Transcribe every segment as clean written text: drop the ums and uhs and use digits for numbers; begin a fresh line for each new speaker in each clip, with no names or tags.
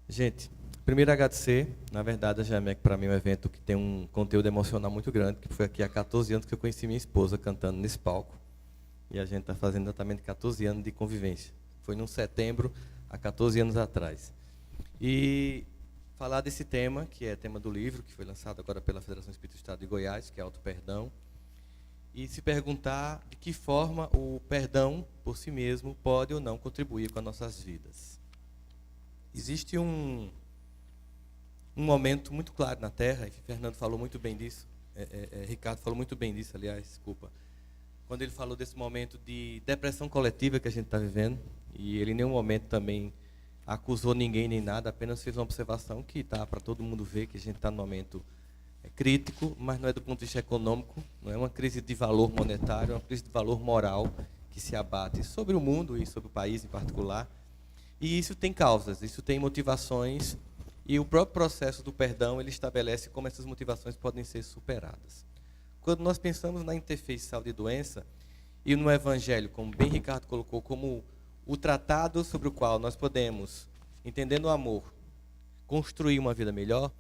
Gente, primeiro agradecer. Na verdade, a Jamec para mim é um evento que tem um conteúdo emocional muito grande, que foi aqui há 14 anos que eu conheci minha esposa cantando nesse palco. E a gente está fazendo exatamente 14 anos de convivência. Foi num setembro, há 14 anos atrás. E falar desse tema, que é tema do livro, que foi lançado agora pela Federação Espírita do Estado de Goiás, que é Auto Perdão. E se perguntar de que forma o perdão por si mesmo pode ou não contribuir com as nossas vidas. Existe um momento muito claro na Terra, e Fernando falou muito bem disso, Ricardo falou muito bem disso, aliás, desculpa, quando ele falou desse momento de depressão coletiva que a gente está vivendo, e ele em nenhum momento também acusou ninguém nem nada, apenas fez uma observação que está para todo mundo ver, que a gente está num momento crítico, mas não é do ponto de vista econômico, não é uma crise de valor monetário, é uma crise de valor moral que se abate sobre o mundo e sobre o país em particular. E isso tem causas, isso tem motivações, e o próprio processo do perdão, ele estabelece como essas motivações podem ser superadas. Quando nós pensamos na interface saúde e doença, e no Evangelho, como bem Ricardo colocou, como o tratado sobre o qual nós podemos, entendendo o amor, construir uma vida melhor,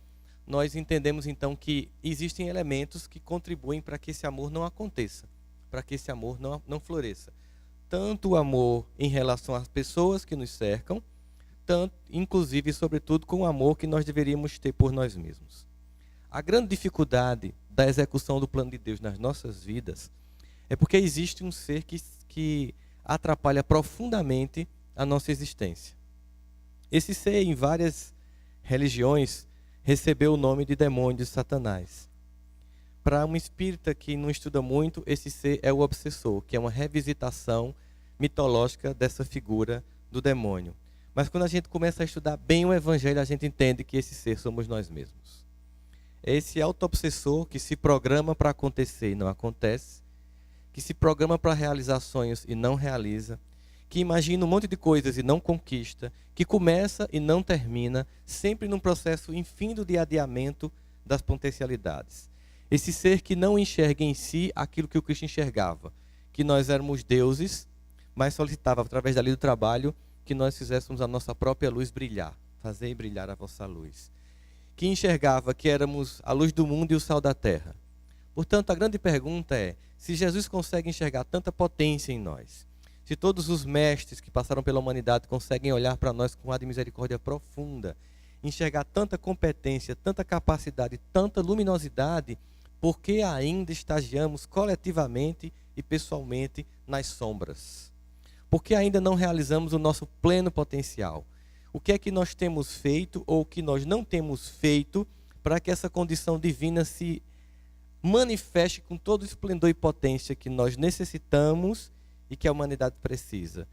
nós entendemos então que existem elementos que contribuem para que esse amor não aconteça, para que esse amor não floresça. Tanto o amor em relação às pessoas que nos cercam, tanto, inclusive e sobretudo, com o amor que nós deveríamos ter por nós mesmos. A grande dificuldade da execução do plano de Deus nas nossas vidas é porque existe um ser que atrapalha profundamente a nossa existência. Esse ser, em várias religiões, recebeu o nome de demônio de Satanás. Para um espírita que não estuda muito, esse ser é o obsessor, que é uma revisitação mitológica dessa figura do demônio. Mas quando a gente começa a estudar bem o Evangelho, a gente entende que esse ser somos nós mesmos. É esse auto-obsessor que se programa para acontecer e não acontece, que se programa para realizar sonhos e não realiza, que imagina um monte de coisas e não conquista, que começa e não termina, sempre num processo infindo de adiamento das potencialidades. Esse ser que não enxerga em si aquilo que o Cristo enxergava, que nós éramos deuses, mas solicitava através da lei do trabalho que nós fizéssemos a nossa própria luz brilhar, fazei brilhar a vossa luz. Que enxergava que éramos a luz do mundo e o sal da terra. Portanto, a grande pergunta é, se Jesus consegue enxergar tanta potência em nós, se todos os mestres que passaram pela humanidade conseguem olhar para nós com um ar de misericórdia profunda, enxergar tanta competência, tanta capacidade, tanta luminosidade, por que ainda estagiamos coletivamente e pessoalmente nas sombras? Por que ainda não realizamos o nosso pleno potencial? O que é que nós temos feito ou o que nós não temos feito para que essa condição divina se manifeste com todo o esplendor e potência que nós necessitamos e que a humanidade precisa?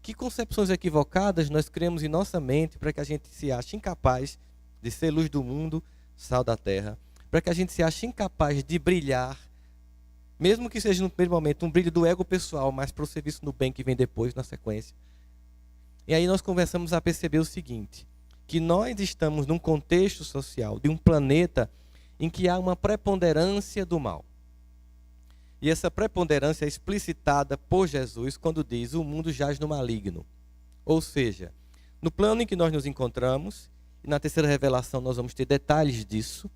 Que concepções equivocadas nós criamos em nossa mente para que a gente se ache incapaz de ser luz do mundo, sal da terra, para que a gente se ache incapaz de brilhar, mesmo que seja no primeiro momento um brilho do ego pessoal, mas para o serviço no bem que vem depois, na sequência. E aí nós começamos a perceber o seguinte, que nós estamos num contexto social de um planeta em que há uma preponderância do mal. E essa preponderância é explicitada por Jesus quando diz, o mundo jaz no maligno. Ou seja, no plano em que nós nos encontramos, e na terceira revelação nós vamos ter detalhes disso,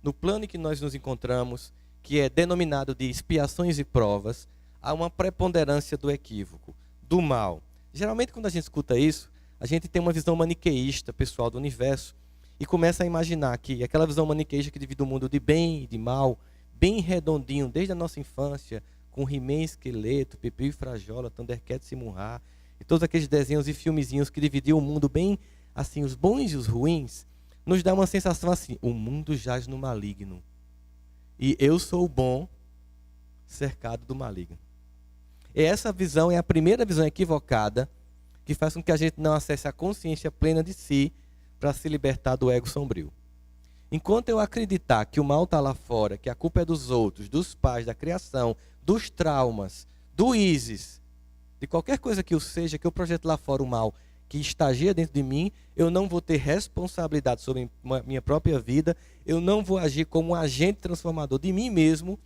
no plano em que nós nos encontramos, que é denominado de expiações e provas, há uma preponderância do equívoco, do mal. Geralmente quando a gente escuta isso, a gente tem uma visão maniqueísta, pessoal, do universo, e começa a imaginar que aquela visão maniqueísta que divide o mundo de bem e de mal, bem redondinho, desde a nossa infância, com He-Man, Esqueleto, Pipi e Frajola, Thundercats e Munra, e todos aqueles desenhos e filmezinhos que dividiam o mundo bem, assim, os bons e os ruins, nos dá uma sensação assim, o mundo jaz no maligno. E eu sou o bom, cercado do maligno. E essa visão é a primeira visão equivocada que faz com que a gente não acesse a consciência plena de si para se libertar do ego sombrio. Enquanto eu acreditar que o mal está lá fora, que a culpa é dos outros, dos pais, da criação, dos traumas, do ISIS, de qualquer coisa que eu seja, que eu projeto lá fora o mal, que estagia dentro de mim, eu não vou ter responsabilidade sobre a minha própria vida, eu não vou agir como um agente transformador de mim mesmo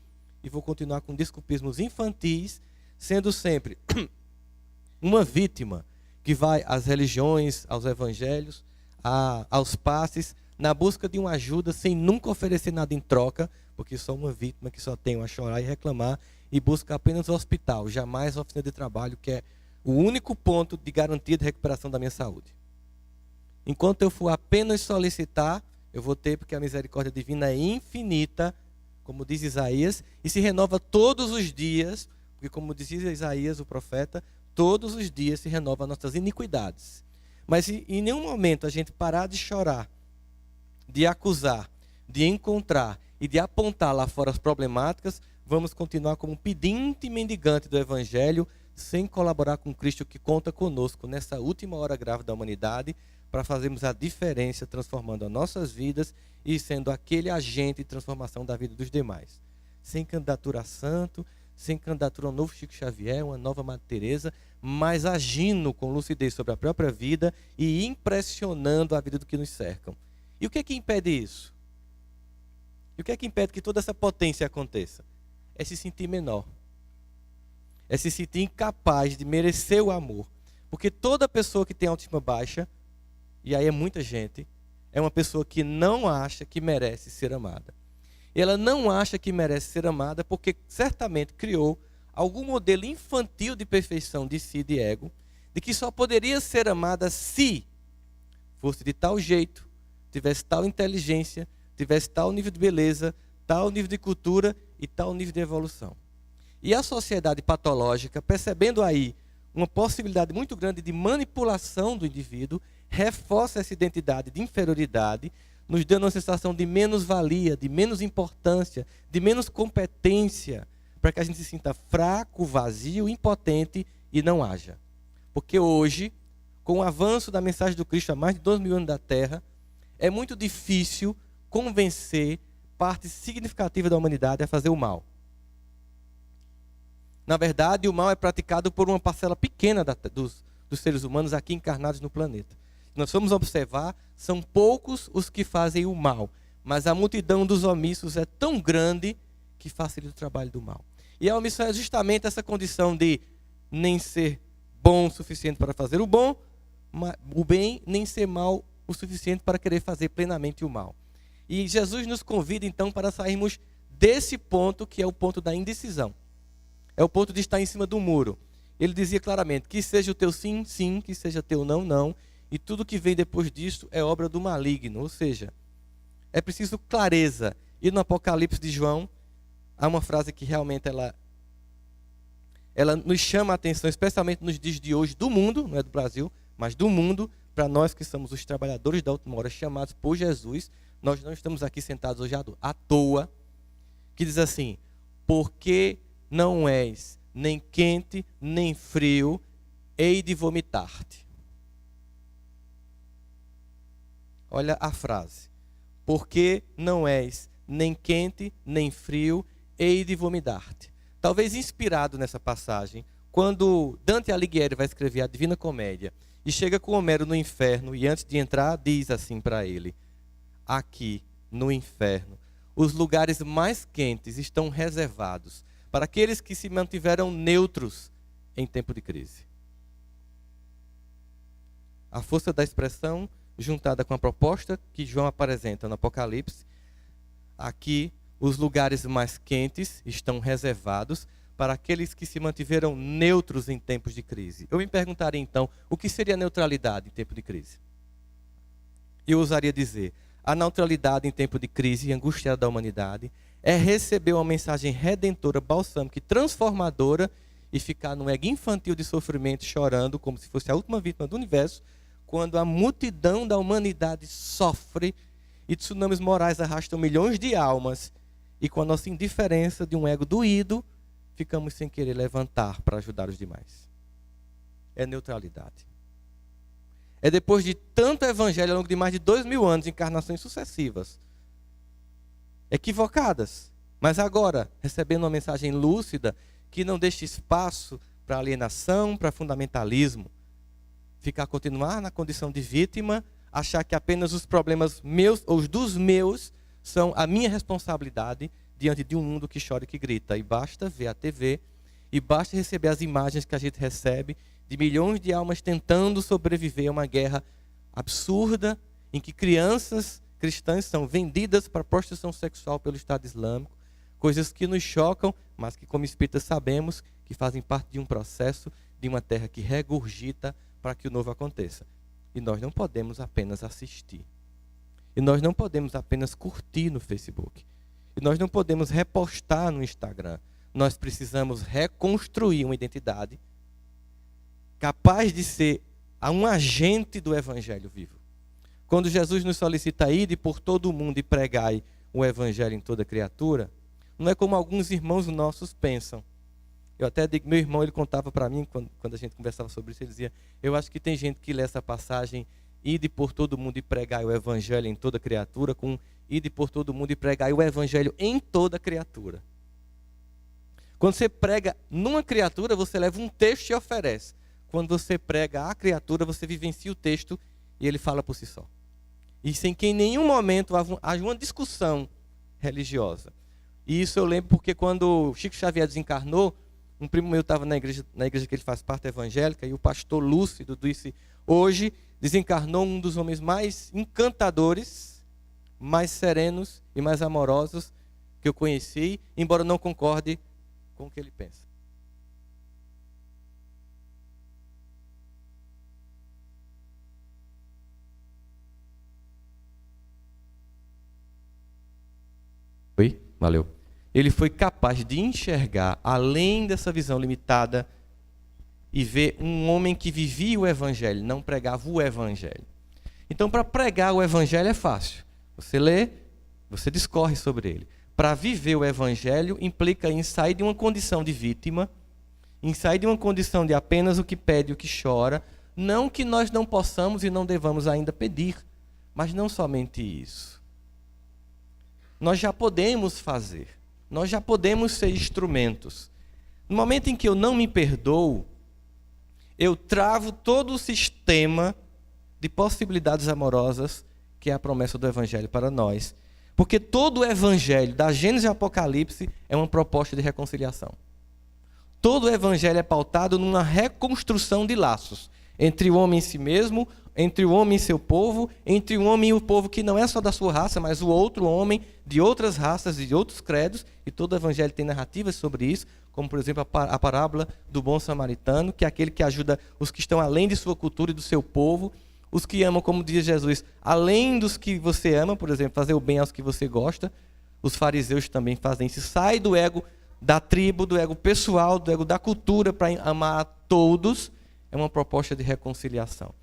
e vou continuar com desculpismos infantis, sendo sempre uma vítima que vai às religiões, aos evangelhos, aos passes, na busca de uma ajuda, sem nunca oferecer nada em troca, porque sou uma vítima que só tenho a chorar e reclamar, e busca apenas o hospital, jamais a oficina de trabalho, que é o único ponto de garantia de recuperação da minha saúde. Enquanto eu for apenas solicitar, eu vou ter, porque a misericórdia divina é infinita, como diz Isaías, e se renova todos os dias, porque como dizia Isaías, o profeta, todos os dias se renovam nossas iniquidades. Mas se em nenhum momento a gente parar de chorar, de acusar, de encontrar e de apontar lá fora as problemáticas, vamos continuar como um pedinte e mendigante do Evangelho, sem colaborar com Cristo que conta conosco nessa última hora grave da humanidade, para fazermos a diferença, transformando as nossas vidas e sendo aquele agente de transformação da vida dos demais. Sem candidatura a santo, sem candidatura a um novo Chico Xavier, uma nova Madre Teresa, mas agindo com lucidez sobre a própria vida e impressionando a vida do que nos cercam. E o que é que impede isso? E o que é que impede que toda essa potência aconteça? É se sentir menor. É se sentir incapaz de merecer o amor. Porque toda pessoa que tem autoestima baixa, e aí é muita gente, é uma pessoa que não acha que merece ser amada. Ela não acha que merece ser amada porque certamente criou algum modelo infantil de perfeição de si, de ego, de que só poderia ser amada se fosse de tal jeito, tivesse tal inteligência, tivesse tal nível de beleza, tal nível de cultura e tal nível de evolução. E a sociedade patológica, percebendo aí uma possibilidade muito grande de manipulação do indivíduo, reforça essa identidade de inferioridade, nos dando uma sensação de menos-valia, de menos importância, de menos competência, para que a gente se sinta fraco, vazio, impotente e não haja. Porque hoje, com o avanço da mensagem do Cristo há mais de 2.000 anos da Terra, é muito difícil convencer parte significativa da humanidade a fazer o mal. Na verdade, o mal é praticado por uma parcela pequena dos seres humanos aqui encarnados no planeta. Se nós formos observar, são poucos os que fazem o mal, mas a multidão dos omissos é tão grande que facilita o trabalho do mal. E a omissão é justamente essa condição de nem ser bom o suficiente para fazer o bem, nem ser mal o suficiente para querer fazer plenamente o mal. E Jesus nos convida então para sairmos desse ponto que é o ponto da indecisão. É o ponto de estar em cima do muro. Ele dizia claramente, que seja o teu sim, sim, que seja teu não, não. E tudo que vem depois disso é obra do maligno. Ou seja, é preciso clareza. E no Apocalipse de João, há uma frase que realmente ela nos chama a atenção, especialmente nos dias de hoje, do mundo, não é do Brasil, mas do mundo, para nós que somos os trabalhadores da última hora, chamados por Jesus. Nós não estamos aqui sentados hoje à toa. Que diz assim, porque não és nem quente, nem frio, hei de vomitar-te. Olha a frase. Porque não és nem quente, nem frio, hei de vomitar-te. Talvez inspirado nessa passagem, quando Dante Alighieri vai escrever a Divina Comédia, e chega com Homero no inferno, e antes de entrar, diz assim para ele, aqui, no inferno, os lugares mais quentes estão reservados para aqueles que se mantiveram neutros em tempo de crise. A força da expressão, juntada com a proposta que João apresenta no Apocalipse, aqui os lugares mais quentes estão reservados para aqueles que se mantiveram neutros em tempos de crise. Eu me perguntaria então, o que seria neutralidade em tempo de crise? Eu ousaria dizer, a neutralidade em tempo de crise e angústia da humanidade é receber uma mensagem redentora, balsâmica e transformadora e ficar num ego infantil de sofrimento, chorando como se fosse a última vítima do universo, quando a multidão da humanidade sofre e tsunamis morais arrastam milhões de almas e com a nossa indiferença de um ego doído, ficamos sem querer levantar para ajudar os demais. É neutralidade. É depois de tanto evangelho ao longo de mais de 2.000 anos, encarnações sucessivas, equivocadas, mas agora recebendo uma mensagem lúcida que não deixa espaço para alienação, para fundamentalismo, continuar na condição de vítima, achar que apenas os problemas meus ou os dos meus são a minha responsabilidade diante de um mundo que chora e que grita. E basta ver a TV, e basta receber as imagens que a gente recebe de milhões de almas tentando sobreviver a uma guerra absurda em que crianças cristãs são vendidas para prostituição sexual pelo Estado Islâmico, coisas que nos chocam, mas que como espíritas sabemos que fazem parte de um processo de uma terra que regurgita para que o novo aconteça. E nós não podemos apenas assistir. E nós não podemos apenas curtir no Facebook. E nós não podemos repostar no Instagram. Nós precisamos reconstruir uma identidade capaz de ser um agente do Evangelho vivo. Quando Jesus nos solicita ir por todo o mundo e pregai o Evangelho em toda criatura, não é como alguns irmãos nossos pensam. Eu até digo, meu irmão, ele contava para mim, quando a gente conversava sobre isso, ele dizia, eu acho que tem gente que lê essa passagem, ide por todo mundo e pregai o Evangelho em toda criatura, com ide por todo mundo e pregai o Evangelho em toda criatura. Quando você prega numa criatura, você leva um texto e oferece. Quando você prega a criatura, você vivencia o texto e ele fala por si só. E sem que em nenhum momento haja uma discussão religiosa. E isso eu lembro porque quando Chico Xavier desencarnou, um primo meu estava na igreja que ele faz parte evangélica, e o pastor Lúcido disse, hoje desencarnou um dos homens mais encantadores, mais serenos e mais amorosos que eu conheci, embora não concorde com o que ele pensa. Oi? Valeu. Ele foi capaz de enxergar, além dessa visão limitada, e ver um homem que vivia o Evangelho, não pregava o Evangelho. Então, para pregar o Evangelho é fácil. Você lê, você discorre sobre ele. Para viver o Evangelho implica em sair de uma condição de vítima, em sair de uma condição de apenas o que pede e o que chora, não que nós não possamos e não devamos ainda pedir, mas não somente isso. Nós já podemos fazer, nós já podemos ser instrumentos. No momento em que eu não me perdoo, eu travo todo o sistema de possibilidades amorosas que é a promessa do Evangelho para nós. Porque todo o Evangelho, da Gênesis e Apocalipse, é uma proposta de reconciliação. Todo o Evangelho é pautado numa reconstrução de laços entre o homem em si mesmo, entre o homem e seu povo, entre o homem e o povo que não é só da sua raça, mas o outro homem de outras raças e de outros credos, e todo o Evangelho tem narrativas sobre isso, como por exemplo a parábola do bom samaritano, que é aquele que ajuda os que estão além de sua cultura e do seu povo, os que amam, como diz Jesus, além dos que você ama, por exemplo, fazer o bem aos que você gosta. Os fariseus também fazem isso. Sai do ego da tribo, do ego pessoal, do ego da cultura para amar a todos. É uma proposta de reconciliação.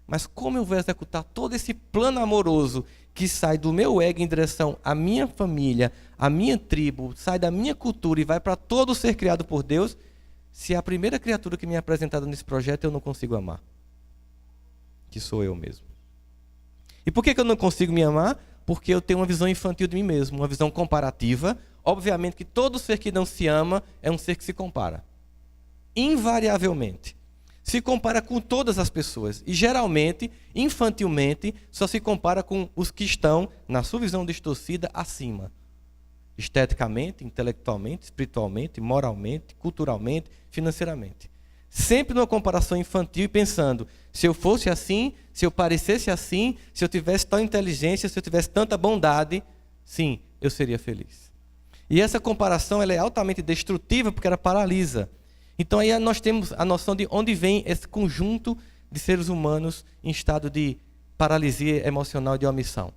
Mas como eu vou executar todo esse plano amoroso que sai do meu ego em direção à minha família, à minha tribo, sai da minha cultura e vai para todo ser criado por Deus, se a primeira criatura que me é apresentada nesse projeto eu não consigo amar? Que sou eu mesmo. E por que eu não consigo me amar? Porque eu tenho uma visão infantil de mim mesmo, uma visão comparativa. Obviamente que todo ser que não se ama é um ser que se compara. Invariavelmente. Se compara com todas as pessoas. E geralmente, infantilmente, só se compara com os que estão, na sua visão distorcida, acima. Esteticamente, intelectualmente, espiritualmente, moralmente, culturalmente, financeiramente. Sempre numa comparação infantil e pensando, se eu fosse assim, se eu parecesse assim, se eu tivesse tal inteligência, se eu tivesse tanta bondade, sim, eu seria feliz. E essa comparação ela é altamente destrutiva porque ela paralisa. Então aí nós temos a noção de onde vem esse conjunto de seres humanos em estado de paralisia emocional de omissão.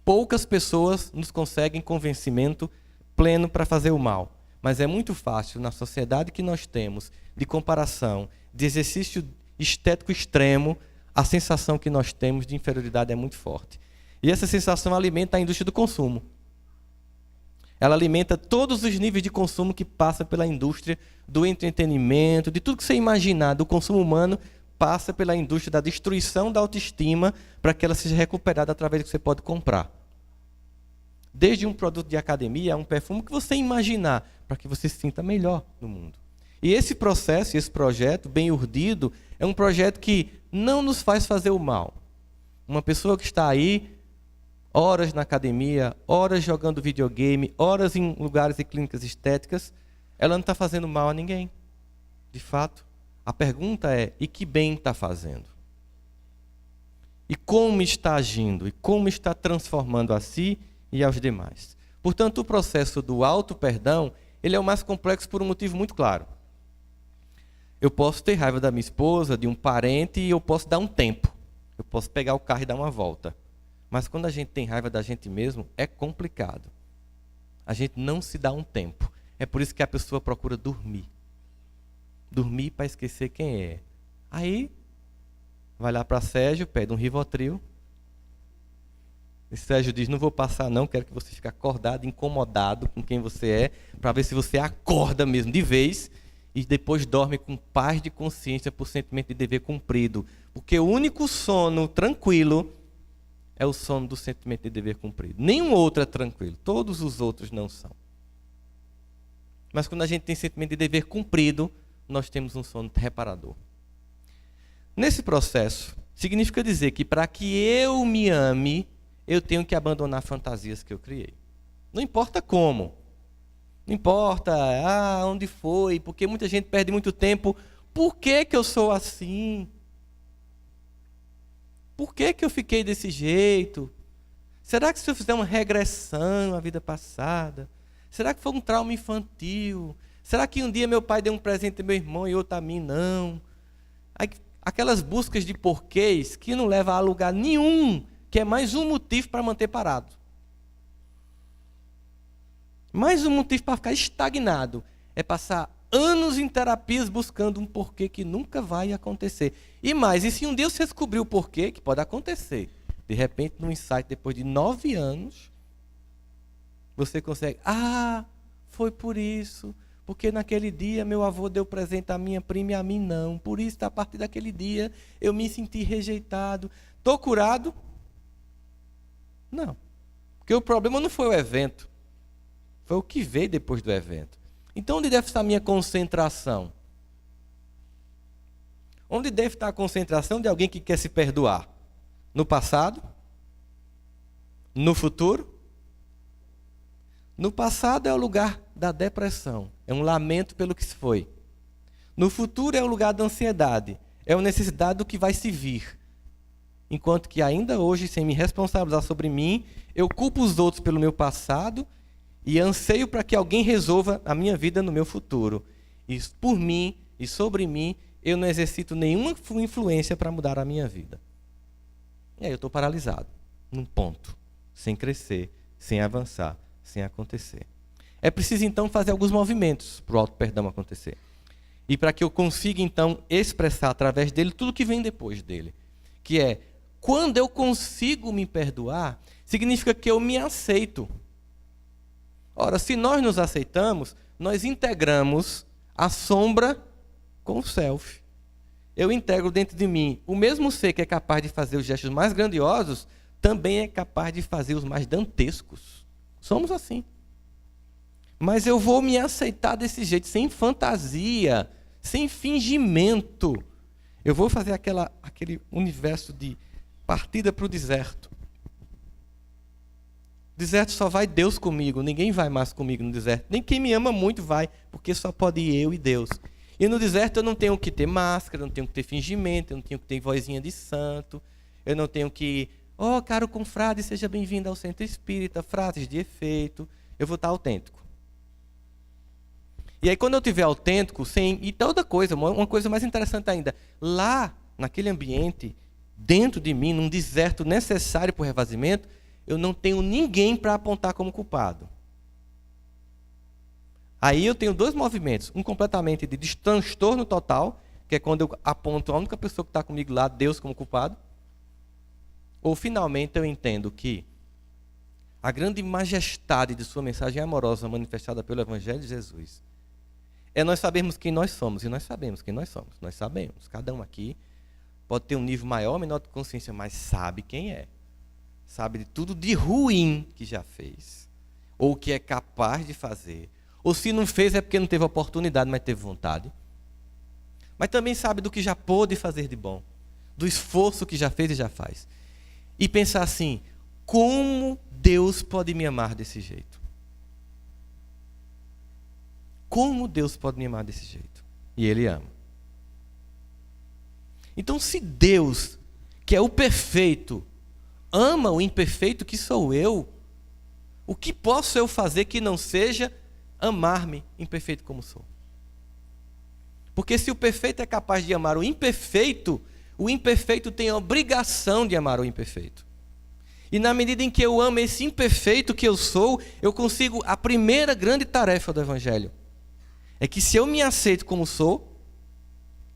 Poucas pessoas nos conseguem convencimento pleno para fazer o mal. Mas é muito fácil, na sociedade que nós temos, de comparação, de exercício estético extremo, a sensação que nós temos de inferioridade é muito forte. E essa sensação alimenta a indústria do consumo. Ela alimenta todos os níveis de consumo que passa pela indústria do entretenimento, de tudo que você imaginar do consumo humano, passa pela indústria da destruição da autoestima para que ela seja recuperada através do que você pode comprar. Desde um produto de academia a um perfume que você imaginar, para que você se sinta melhor no mundo. E esse processo, esse projeto bem urdido, é um projeto que não nos faz fazer o mal. Uma pessoa que está aí, horas na academia, horas jogando videogame, horas em lugares e clínicas estéticas, ela não está fazendo mal a ninguém. De fato, a pergunta é, e que bem está fazendo? e como está agindo, e como está transformando a si e aos demais. Portanto, o processo do auto-perdão, ele é o mais complexo por um motivo muito claro. Eu posso ter raiva da minha esposa, de um parente, e eu posso dar um tempo. Eu posso pegar o carro e dar uma volta. Mas quando a gente tem raiva da gente mesmo, é complicado. A gente não se dá um tempo. É por isso que a pessoa procura dormir. Dormir para esquecer quem é. Aí, vai lá para Sérgio, pede um Rivotril. E Sérgio diz, não vou passar não, quero que você fique acordado, incomodado com quem você é, para ver se você acorda mesmo de vez e depois dorme com paz de consciência por sentimento de dever cumprido. Porque o único sono tranquilo é o sono do sentimento de dever cumprido. Nenhum outro é tranquilo, todos os outros não são. Mas quando a gente tem sentimento de dever cumprido, nós temos um sono reparador. Nesse processo, significa dizer que para que eu me ame, eu tenho que abandonar fantasias que eu criei. Não importa como. Não importa onde foi, porque muita gente perde muito tempo. Por que que eu sou assim? Por que que eu fiquei desse jeito? Será que se eu fizer uma regressão à vida passada? Será que foi um trauma infantil? Será que um dia meu pai deu um presente ao meu irmão e outro a mim não? Aquelas buscas de porquês que não levam a lugar nenhum, que é mais um motivo para manter parado. Mais um motivo para ficar estagnado. É passar anos em terapias buscando um porquê que nunca vai acontecer. E mais, e se um dia você descobrir o porquê, que pode acontecer, de repente, num insight, depois de 9 anos, você consegue, foi por isso, porque naquele dia meu avô deu presente à minha prima e a mim não. Por isso, a partir daquele dia, eu me senti rejeitado. Estou curado? Não. Porque o problema não foi o evento. Foi o que veio depois do evento. Então, onde deve estar a minha concentração? Onde deve estar a concentração de alguém que quer se perdoar? No passado? No futuro? No passado é o lugar da depressão. É um lamento pelo que se foi. No futuro é o lugar da ansiedade. É a necessidade do que vai se vir. Enquanto que ainda hoje, sem me responsabilizar sobre mim, eu culpo os outros pelo meu passado e anseio para que alguém resolva a minha vida no meu futuro. E por mim e sobre mim, eu não exercito nenhuma influência para mudar a minha vida. E aí eu estou paralisado, num ponto, sem crescer, sem avançar, sem acontecer. É preciso então fazer alguns movimentos para o auto-perdão acontecer. E para que eu consiga então expressar através dele tudo que vem depois dele. Que é, quando eu consigo me perdoar, significa que eu me aceito. Ora, se nós nos aceitamos, nós integramos a sombra com o self. Eu integro dentro de mim o mesmo ser que é capaz de fazer os gestos mais grandiosos, também é capaz de fazer os mais dantescos. Somos assim. Mas eu vou me aceitar desse jeito, sem fantasia, sem fingimento. Eu vou fazer aquele universo de partida para o deserto. Deserto só vai Deus comigo, ninguém vai mais comigo no deserto. Nem quem me ama muito vai, porque só pode ir eu e Deus. E no deserto eu não tenho que ter máscara, eu não tenho que ter fingimento, eu não tenho que ter vozinha de santo, eu não tenho que, caro confrade, seja bem-vindo ao centro espírita, frases de efeito. Eu vou estar autêntico. E aí quando eu estiver autêntico, e toda coisa, uma coisa mais interessante ainda, lá, naquele ambiente, dentro de mim, num deserto necessário para o revazimento, eu não tenho ninguém para apontar como culpado. Aí eu tenho 2 movimentos. Um completamente de transtorno total, que é quando eu aponto a única pessoa que está comigo lá, Deus, como culpado. Ou finalmente eu entendo que a grande majestade de sua mensagem amorosa manifestada pelo Evangelho de Jesus é nós sabermos quem nós somos. E nós sabemos quem nós somos. Nós sabemos. Cada um aqui pode ter um nível maior ou menor de consciência, mas sabe quem é. Sabe de tudo de ruim que já fez, ou que é capaz de fazer, ou se não fez é porque não teve oportunidade, mas teve vontade. Mas também sabe do que já pôde fazer de bom, do esforço que já fez e já faz. E pensar assim, como Deus pode me amar desse jeito? Como Deus pode me amar desse jeito? E Ele ama. Então, se Deus, que é o perfeito, ama o imperfeito que sou eu, o que posso eu fazer que não seja amar-me imperfeito como sou? Porque se o perfeito é capaz de amar o imperfeito tem a obrigação de amar o imperfeito. E na medida em que eu amo esse imperfeito que eu sou, eu consigo a primeira grande tarefa do Evangelho. É que se eu me aceito como sou,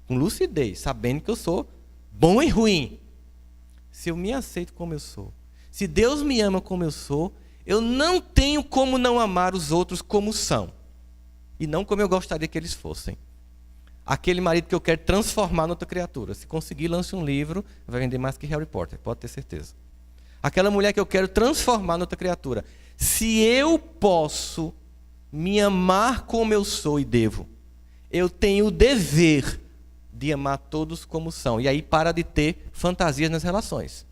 com lucidez, sabendo que eu sou bom e ruim, se eu me aceito como eu sou, se Deus me ama como eu sou, eu não tenho como não amar os outros como são. E não como eu gostaria que eles fossem. Aquele marido que eu quero transformar em outra criatura. Se conseguir, lance um livro, vai vender mais que Harry Potter, pode ter certeza. Aquela mulher que eu quero transformar em outra criatura. Se eu posso me amar como eu sou e devo, eu tenho o dever de amar todos como são. E aí para de ter fantasias nas relações.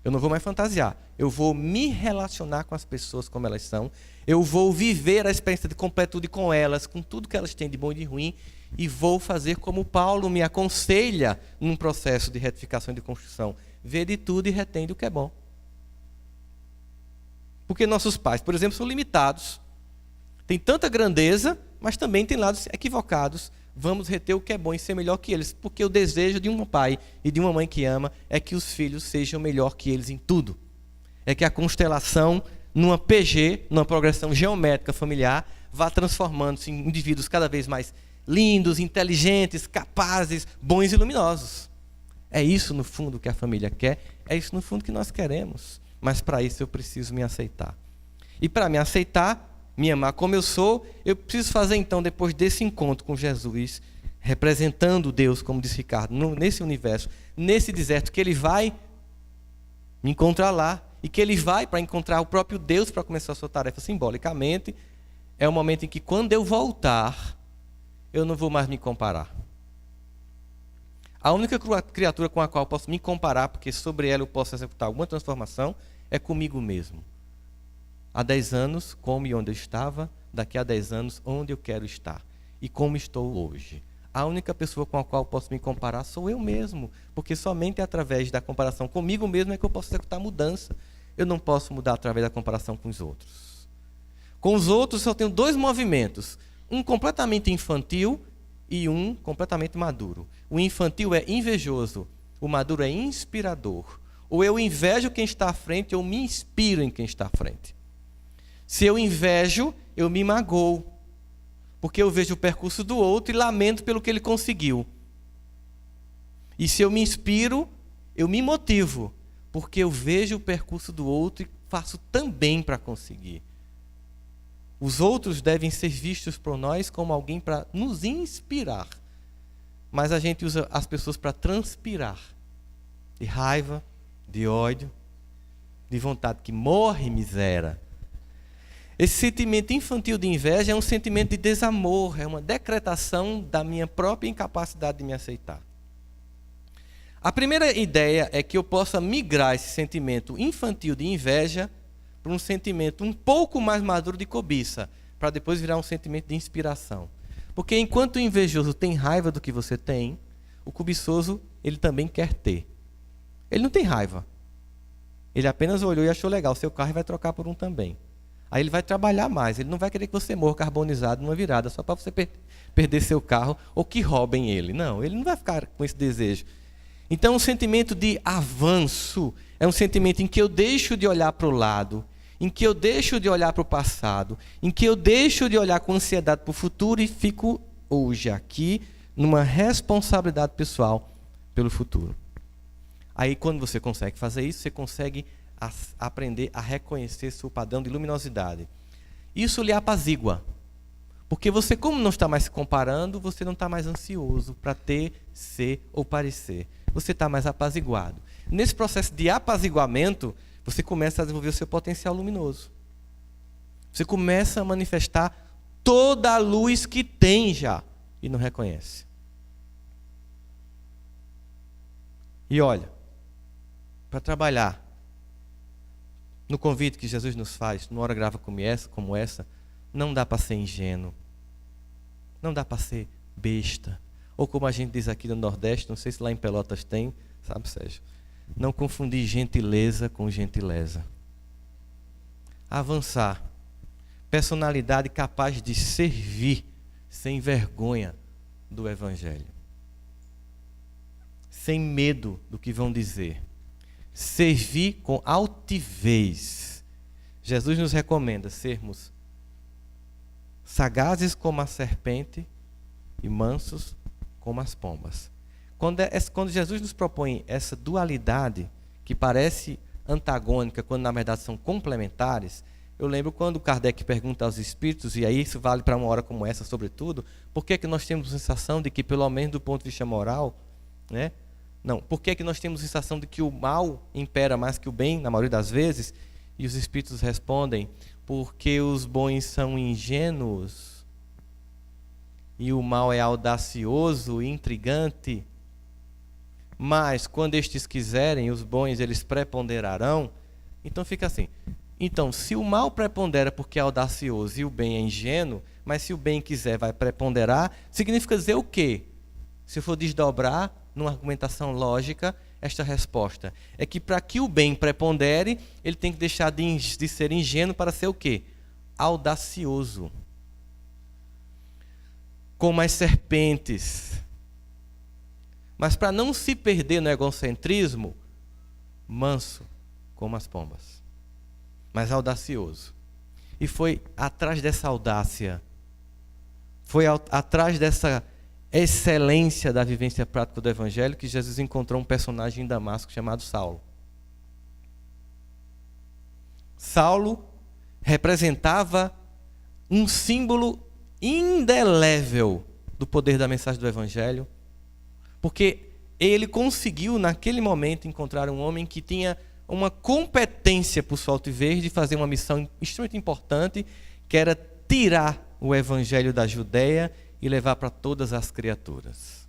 Eu não vou mais fantasiar. Eu vou me relacionar com as pessoas como elas são. Eu vou viver a experiência de completude com elas, com tudo que elas têm de bom e de ruim. E vou fazer como Paulo me aconselha num processo de retificação e de construção. Vê de tudo e retém do que é bom. Porque nossos pais, por exemplo, são limitados. Tem tanta grandeza, mas também tem lados equivocados. Vamos reter o que é bom e ser melhor que eles. Porque o desejo de um pai e de uma mãe que ama é que os filhos sejam melhor que eles em tudo. É que a constelação, numa PG, numa progressão geométrica familiar, vá transformando-se em indivíduos cada vez mais lindos, inteligentes, capazes, bons e luminosos. É isso, no fundo, que a família quer. É isso, no fundo, que nós queremos. Mas, para isso, eu preciso me aceitar. E, para me aceitar, me amar como eu sou, eu preciso fazer, então, depois desse encontro com Jesus, representando Deus, como disse Ricardo, nesse universo, nesse deserto, que ele vai me encontrar lá, e que ele vai para encontrar o próprio Deus para começar a sua tarefa simbolicamente, é o momento em que, quando eu voltar, eu não vou mais me comparar. A única criatura com a qual eu posso me comparar, porque sobre ela eu posso executar alguma transformação, é comigo mesmo. Há 10 anos, como e onde eu estava, daqui a 10 anos, onde eu quero estar. E como estou hoje. A única pessoa com a qual eu posso me comparar sou eu mesmo, porque somente através da comparação comigo mesmo é que eu posso executar mudança. Eu não posso mudar através da comparação com os outros. Com os outros, eu tenho 2 movimentos. Um completamente infantil e um completamente maduro. O infantil é invejoso, o maduro é inspirador. Ou eu invejo quem está à frente, ou me inspiro em quem está à frente. Se eu invejo, eu me magoo, porque eu vejo o percurso do outro e lamento pelo que ele conseguiu. E se eu me inspiro, eu me motivo, porque eu vejo o percurso do outro e faço também para conseguir. Os outros devem ser vistos por nós como alguém para nos inspirar. Mas a gente usa as pessoas para transpirar. De raiva, de ódio, de vontade que morre miséria. Esse sentimento infantil de inveja é um sentimento de desamor, é uma decretação da minha própria incapacidade de me aceitar. A primeira ideia é que eu possa migrar esse sentimento infantil de inveja para um sentimento um pouco mais maduro de cobiça, para depois virar um sentimento de inspiração. Porque enquanto o invejoso tem raiva do que você tem, o cobiçoso, ele também quer ter. Ele não tem raiva. Ele apenas olhou e achou legal, seu carro vai trocar por um também. Aí ele vai trabalhar mais, ele não vai querer que você morra carbonizado numa virada, só para você perder seu carro ou que roubem ele. Não, ele não vai ficar com esse desejo. Então, um sentimento de avanço é um sentimento em que eu deixo de olhar para o lado, em que eu deixo de olhar para o passado, em que eu deixo de olhar com ansiedade para o futuro e fico hoje aqui numa responsabilidade pessoal pelo futuro. Aí, quando você consegue fazer isso, você consegue aprender a reconhecer seu padrão de luminosidade. Isso lhe apazigua. Porque você, como não está mais se comparando, você não está mais ansioso para ter, ser ou parecer. Você está mais apaziguado. Nesse processo de apaziguamento, você começa a desenvolver o seu potencial luminoso. Você começa a manifestar toda a luz que tem já e não reconhece. E olha, para trabalhar no convite que Jesus nos faz, numa hora grave como essa, não dá para ser ingênuo. Não dá para ser besta. Ou como a gente diz aqui no Nordeste, não sei se lá em Pelotas tem, sabe, Sérgio? Não confundir gentileza com gentileza. Avançar. Personalidade capaz de servir sem vergonha do Evangelho. Sem medo do que vão dizer. Servir com altivez. Jesus nos recomenda sermos sagazes como a serpente e mansos como as pombas. Quando Jesus nos propõe essa dualidade, que parece antagônica, quando na verdade são complementares, eu lembro quando Kardec pergunta aos espíritos, e aí isso vale para uma hora como essa sobretudo, por que que nós temos a sensação de que, pelo menos do ponto de vista moral, né? Não, por que que nós temos a sensação de que o mal impera mais que o bem, na maioria das vezes? E os espíritos respondem, porque os bons são ingênuos, e o mal é audacioso e intrigante, mas quando estes quiserem, os bons eles preponderarão. Então fica assim, então se o mal prepondera porque é audacioso e o bem é ingênuo, mas se o bem quiser vai preponderar, significa dizer o quê? Se eu for desdobrar numa argumentação lógica, esta resposta é que para que o bem prepondere, ele tem que deixar de ser ingênuo para ser o quê? Audacioso. Como as serpentes. Mas para não se perder no egocentrismo, manso como as pombas. Mas audacioso. E foi atrás dessa audácia, foi atrás dessa excelência da vivência prática do Evangelho que Jesus encontrou um personagem em Damasco chamado Saulo. Saulo representava um símbolo indelével do poder da mensagem do Evangelho, porque ele conseguiu naquele momento encontrar um homem que tinha uma competência por sua altivez de fazer uma missão extremamente importante, que era tirar o Evangelho da Judeia e levar para todas as criaturas.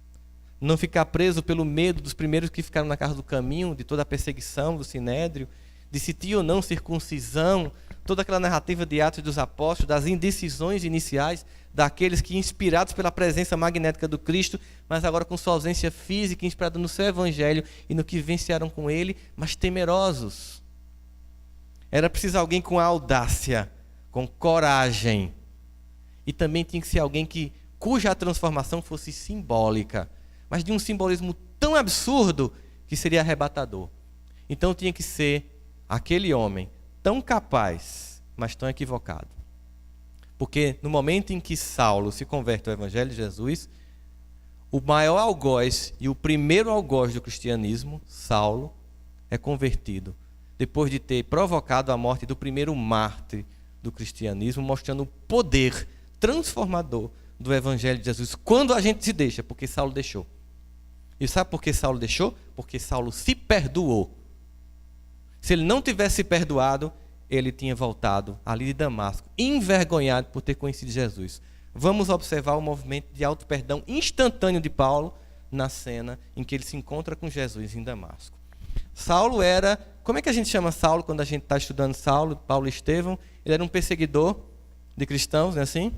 Não ficar preso pelo medo dos primeiros que ficaram na casa do caminho, de toda a perseguição do Sinédrio, de se tinha ou não circuncisão, toda aquela narrativa de Atos dos Apóstolos, das indecisões iniciais daqueles que, inspirados pela presença magnética do Cristo, mas agora com sua ausência física, inspirada no seu Evangelho e no que vivenciaram com ele, mas temerosos. Era preciso alguém com audácia, com coragem. E também tinha que ser alguém cuja transformação fosse simbólica, mas de um simbolismo tão absurdo que seria arrebatador. Então tinha que ser aquele homem tão capaz, mas tão equivocado. Porque no momento em que Saulo se converte ao Evangelho de Jesus, o maior algoz e o primeiro algoz do cristianismo, Saulo, é convertido, depois de ter provocado a morte do primeiro mártir do cristianismo, mostrando o poder transformador do Evangelho de Jesus, quando a gente se deixa, porque Saulo deixou. E sabe por que Saulo deixou? Porque Saulo se perdoou. Se ele não tivesse perdoado, ele tinha voltado ali de Damasco, envergonhado por ter conhecido Jesus. Vamos observar o movimento de auto-perdão instantâneo de Paulo na cena em que ele se encontra com Jesus em Damasco. Saulo era... Como é que a gente chama Saulo quando a gente está estudando Saulo, Paulo e Estevão? Ele era um perseguidor de cristãos, não é assim?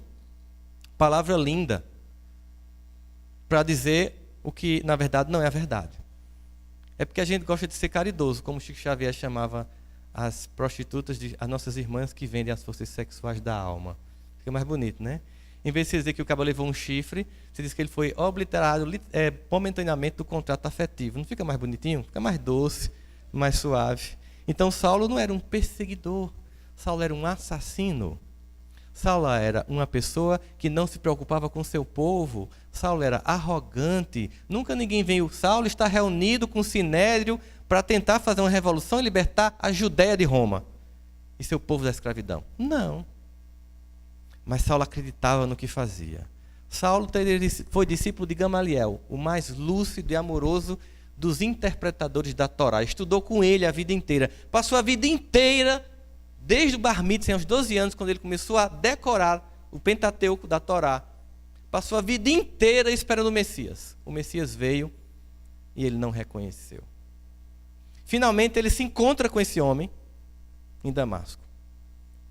Palavra linda para dizer o que na verdade não é a verdade. É porque a gente gosta de ser caridoso, como Chico Xavier chamava as prostitutas, as nossas irmãs que vendem as forças sexuais da alma. Fica mais bonito, né? Em vez de você dizer que o cabo levou um chifre, você diz que ele foi obliterado momentaneamente do contrato afetivo. Não fica mais bonitinho? Fica mais doce, mais suave. Então Saulo não era um perseguidor, Saulo era um assassino. Saulo era uma pessoa que não se preocupava com seu povo. Saulo era arrogante. Nunca ninguém veio. Saulo está reunido com o Sinédrio para tentar fazer uma revolução e libertar a Judéia de Roma e seu povo da escravidão. Não. Mas Saulo acreditava no que fazia. Saulo foi discípulo de Gamaliel, o mais lúcido e amoroso dos interpretadores da Torá. Estudou com ele a vida inteira. Passou a vida inteira, desde o Bar Mitzvah, aos 12 anos, quando ele começou a decorar o Pentateuco da Torá. Passou a vida inteira esperando o Messias. O Messias veio e ele não reconheceu. Finalmente ele se encontra com esse homem em Damasco.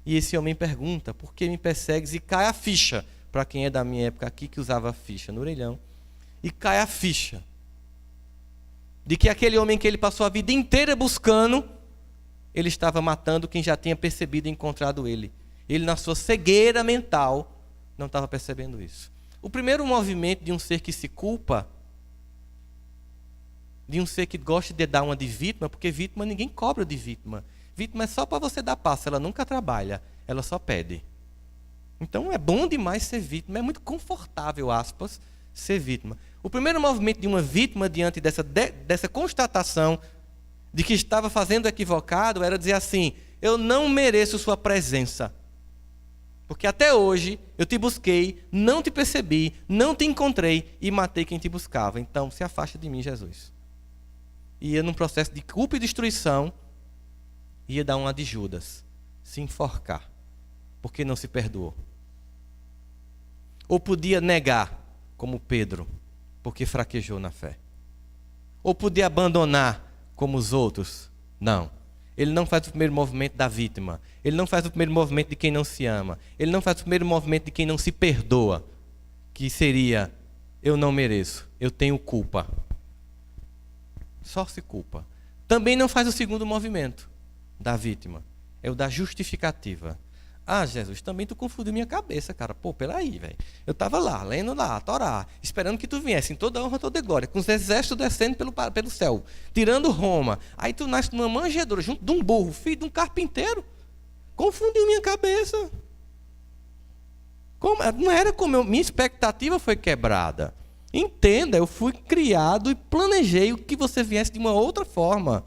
E esse homem pergunta: por que me persegues? E cai a ficha, para quem é da minha época aqui que usava ficha no orelhão. E cai a ficha. de que aquele homem que ele passou a vida inteira buscando, ele estava matando quem já tinha percebido e encontrado ele. Ele, na sua cegueira mental, não estava percebendo isso. O primeiro movimento de um ser que se culpa, de um ser que gosta de dar uma de vítima, porque vítima ninguém cobra de vítima. Vítima é só para você dar passo, ela nunca trabalha, ela só pede. Então é bom demais ser vítima, é muito confortável, aspas, ser vítima. O primeiro movimento de uma vítima diante dessa constatação de que estava fazendo equivocado era dizer assim: eu não mereço sua presença. Porque até hoje eu te busquei, não te percebi, não te encontrei e matei quem te buscava. Então se afasta de mim, Jesus. Ia num processo de culpa e destruição, ia dar uma de Judas, se enforcar, porque não se perdoou. Ou podia negar, como Pedro, porque fraquejou na fé. Ou podia abandonar, como os outros. Não. Ele não faz o primeiro movimento da vítima. Ele não faz o primeiro movimento de quem não se ama. Ele não faz o primeiro movimento de quem não se perdoa, que seria: eu não mereço, eu tenho culpa. Só se culpa. Também não faz o segundo movimento da vítima. É o da justificativa. Ah, Jesus, também tu confundiu minha cabeça, cara. Pô, peraí, velho. Eu estava lá, lendo lá, a Torá, esperando que tu viesse em toda honra, toda glória, com os exércitos descendo pelo céu, tirando Roma. Aí tu nasce numa manjedoura, junto de um burro, filho de um carpinteiro. Confundiu minha cabeça. Não era como minha expectativa foi quebrada. Entenda, eu fui criado e planejei que você viesse de uma outra forma.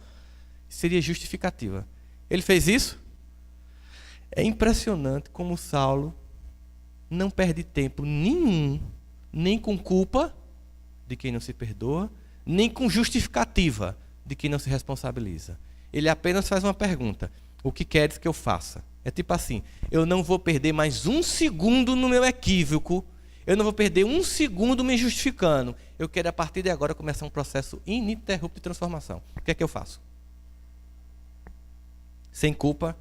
Seria justificativa. Ele fez isso? É impressionante como Saulo não perde tempo nenhum, nem com culpa de quem não se perdoa, nem com justificativa de quem não se responsabiliza. Ele apenas faz uma pergunta: o que queres que eu faça? É tipo assim: eu não vou perder mais um segundo no meu equívoco, eu não vou perder um segundo me justificando. Eu quero, a partir de agora, começar um processo ininterrupto de transformação. O que é que eu faço? Sem culpa,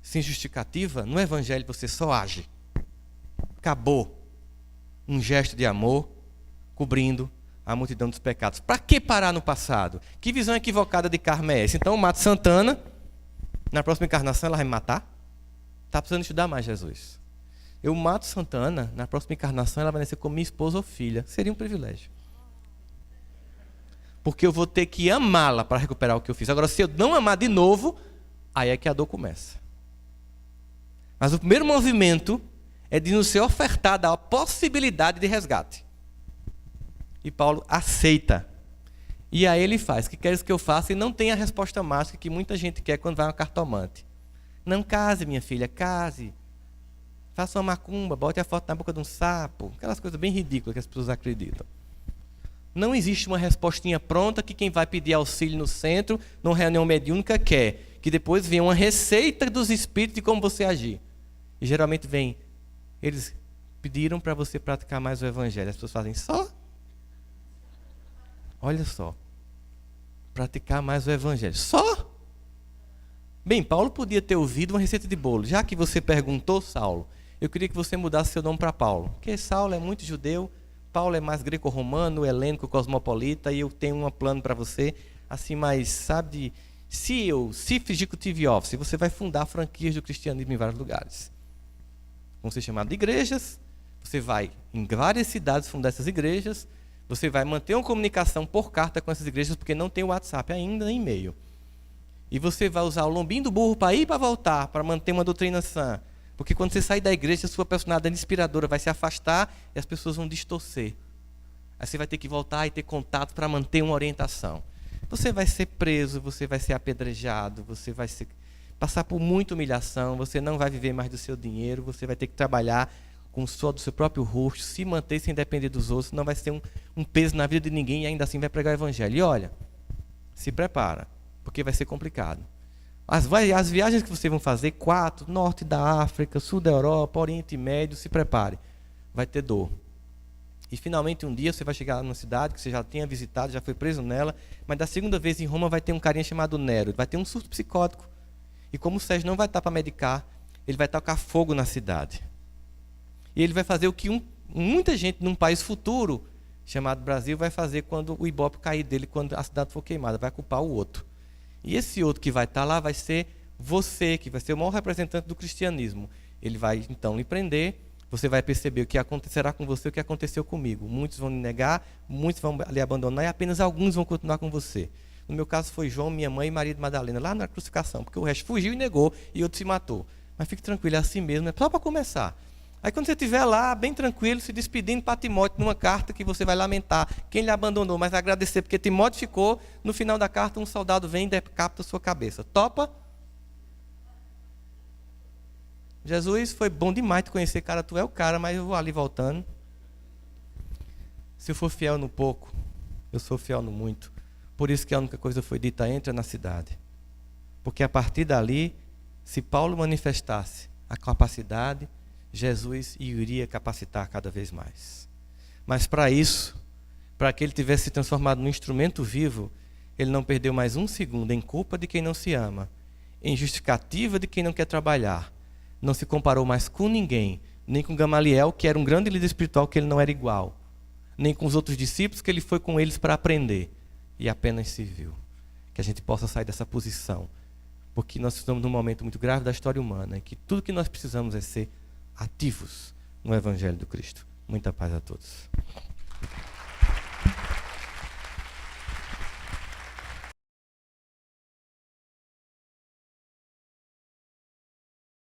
sem justificativa, no Evangelho você só age. Acabou. Um gesto de amor, cobrindo a multidão dos pecados. Para que parar no passado? Que visão equivocada de karma é essa? Então eu mato Santana, na próxima encarnação ela vai me matar? Está precisando estudar mais Jesus. Eu mato Santana, na próxima encarnação ela vai nascer como minha esposa ou filha. Seria um privilégio. Porque eu vou ter que amá-la para recuperar o que eu fiz. Agora, se eu não amar de novo, aí é que a dor começa. Mas o primeiro movimento é de nos ser ofertada a possibilidade de resgate. E Paulo aceita. E aí ele faz: que queres que eu faça? E não tem a resposta mágica que muita gente quer quando vai a uma cartomante. Não case, minha filha, case. Faça uma macumba, bote a foto na boca de um sapo. Aquelas coisas bem ridículas que as pessoas acreditam. Não existe uma respostinha pronta que quem vai pedir auxílio no centro, numa reunião mediúnica, quer. Que depois venha uma receita dos espíritos de como você agir. E geralmente vem: eles pediram para você praticar mais o Evangelho. As pessoas fazem só. Olha só. Praticar mais o Evangelho. Só? Bem, Paulo podia ter ouvido uma receita de bolo. Já que você perguntou, Saulo, eu queria que você mudasse seu nome para Paulo. Porque Saulo é muito judeu, Paulo é mais greco-romano, helênico, cosmopolita, e eu tenho um plano para você, assim, mais, sabe, Chief Executive Office. Você vai fundar franquias do cristianismo em vários lugares. Vão ser chamadas de igrejas, você vai em várias cidades fundar essas igrejas, você vai manter uma comunicação por carta com essas igrejas, porque não tem WhatsApp ainda, nem e-mail. E você vai usar o lombinho do burro para ir e para voltar, para manter uma doutrina sã. Porque quando você sair da igreja, a sua personalidade inspiradora vai se afastar e as pessoas vão distorcer. Aí você vai ter que voltar e ter contato para manter uma orientação. Você vai ser preso, você vai ser apedrejado, você vai passar por muita humilhação, você não vai viver mais do seu dinheiro, você vai ter que trabalhar com o suor do seu próprio rosto, se manter sem depender dos outros, não vai ser um peso na vida de ninguém e ainda assim vai pregar o Evangelho. E olha, se prepara, porque vai ser complicado. As viagens que vocês vão fazer, 4, norte da África, sul da Europa, Oriente Médio, se prepare, vai ter dor. E finalmente um dia você vai chegar numa cidade que você já tinha visitado, já foi preso nela, mas da segunda vez em Roma vai ter um carinha chamado Nero, vai ter um surto psicótico. E como o Sérgio não vai estar para medicar, ele vai tocar fogo na cidade. E ele vai fazer o que muita gente num país futuro chamado Brasil vai fazer quando o Ibope cair dele, quando a cidade for queimada, vai culpar o outro. E esse outro que vai estar lá vai ser você, que vai ser o maior representante do cristianismo. Ele vai então lhe prender, você vai perceber o que acontecerá com você, o que aconteceu comigo. Muitos vão lhe negar, muitos vão lhe abandonar e apenas alguns vão continuar com você. No meu caso foi João, minha mãe e Maria de Madalena, lá na crucificação, porque o resto fugiu e negou e outro se matou. Mas fique tranquilo, é assim mesmo, é só para começar. Aí quando você estiver lá, bem tranquilo, se despedindo para Timóteo, numa carta que você vai lamentar quem lhe abandonou, mas agradecer, porque Timóteo ficou, no final da carta um soldado vem e decapita a sua cabeça. Topa? Jesus, foi bom demais te conhecer, cara, tu é o cara, mas eu vou ali voltando. Se eu for fiel no pouco, eu sou fiel no muito. Por isso que a única coisa foi dita, entra na cidade. Porque a partir dali, se Paulo manifestasse a capacidade, Jesus iria capacitar cada vez mais. Mas para isso, para que ele tivesse se transformado num instrumento vivo, ele não perdeu mais um segundo em culpa de quem não se ama, em justificativa de quem não quer trabalhar. Não se comparou mais com ninguém, nem com Gamaliel, que era um grande líder espiritual que ele não era igual, nem com os outros discípulos que ele foi com eles para aprender, e apenas serviu. Que a gente possa sair dessa posição, porque nós estamos num momento muito grave da história humana, em que tudo que nós precisamos é ser ativos no Evangelho do Cristo. Muita paz a todos.